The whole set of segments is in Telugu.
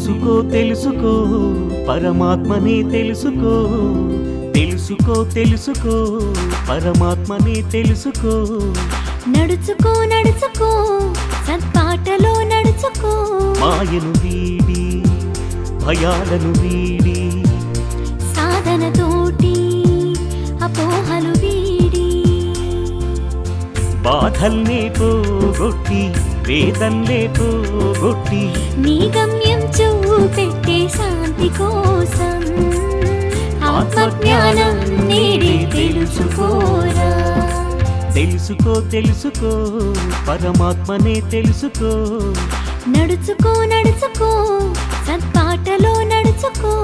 తెలుసుకో తెలుసుకో పరమాత్మనే తెలుసుకో తెలుసుకో తెలుసుకో పరమాత్మనే తెలుసుకో నడుచుకో నడుచుకో సత్పాటలో నడుచుకో మాయను వీడి భయాలను వీడి సాధనతోటి అపోహలు వీడి బాధల్నే పోగొట్టి వేదన్లే పోగొట్టి నీ గమ్యం చూపెట్టే శాంతి కోసం ఆత్మజ్ఞానం నేడే తెలుసుకోరా తెలుసుకో తెలుసుకో పరమాత్మనే తెలుసుకో నడుచుకో నడుచుకో సత్పాటలో నడుచుకో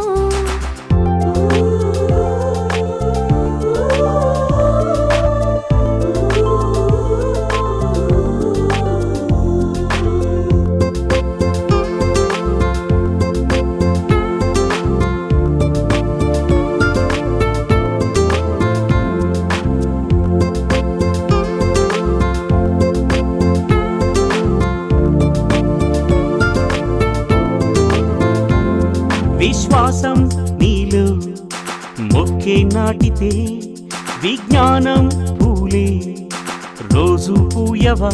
విశ్వాసం నీలో మొక్కే నాటితే విజ్ఞానం పూలే రోజు పూయవా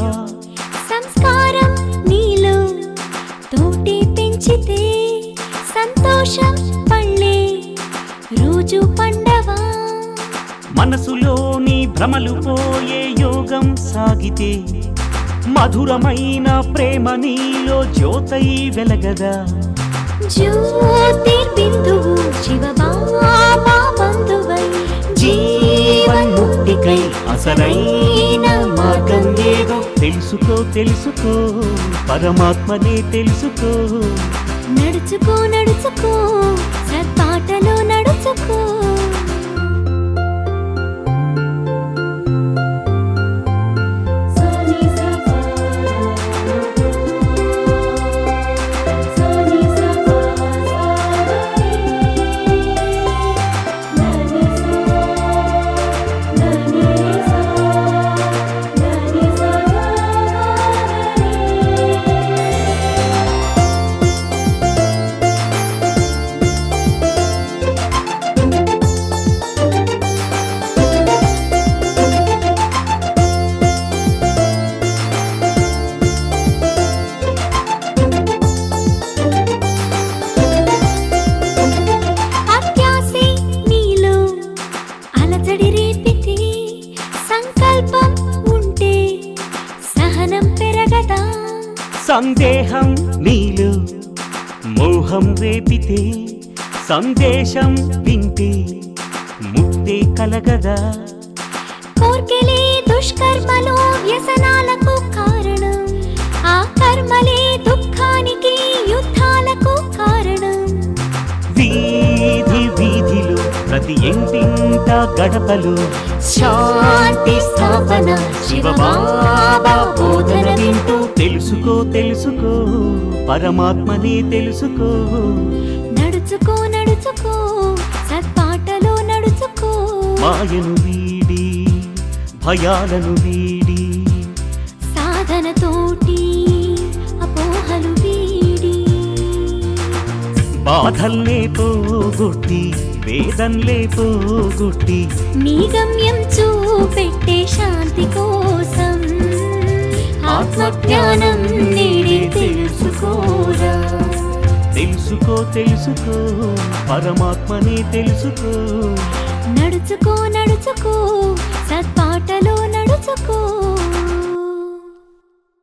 సంస్కారం నీలో తోటి పెంచితే సంతోషం పళ్ళే రోజు పండవా మనసులోని భ్రమలు పోయే యోగం సాగితే మధురమైన ప్రేమ నీలో జ్యోతై వెలగదా జ్యోతిర్బిందువు శివబాబా బంధువై జీవన్ముక్తికై అసలైన మార్గం ఏదో తెలుసుకో తెలుసుకో పరమాత్మనే తెలుసుకో నడుచుకో నడుచుకో సత్పాటలో నడుచుకో సందేహం నీలో మోహం రేపితే సందేశం వింటే ముక్తే కలగదా కోర్కెలే దుష్కర్మలు వ్యసనాలకు కారణం ఆ కర్మలే దుఃఖానికి యుద్ధాలకు కారణం వీధి వీధిలో ప్రతి ఇంటింట గడపలు శాంతి స్థాపన శివబాబా బోధన వింటూ తెలుసుకో తెలుసుకో పరమాత్మనే తెలుసుకో నడుచుకో నడుచుకో సత్పాటలో నడుచుకో మాయను వీడి భయాలను వీడి సాధనతోటి అపోహలు వీడి బాధల్నే పోగొట్టి వేదన్లే పోగొట్టి నీ గమ్యం చూపెట్టే శాంతి కోసం ఆత్మజ్ఞానం నేడే తెలుసుకోరా తెలుసుకో తెలుసుకో పరమాత్మనే తెలుసుకో నడుచుకో నడుచుకో సత్పాటలో నడుచుకో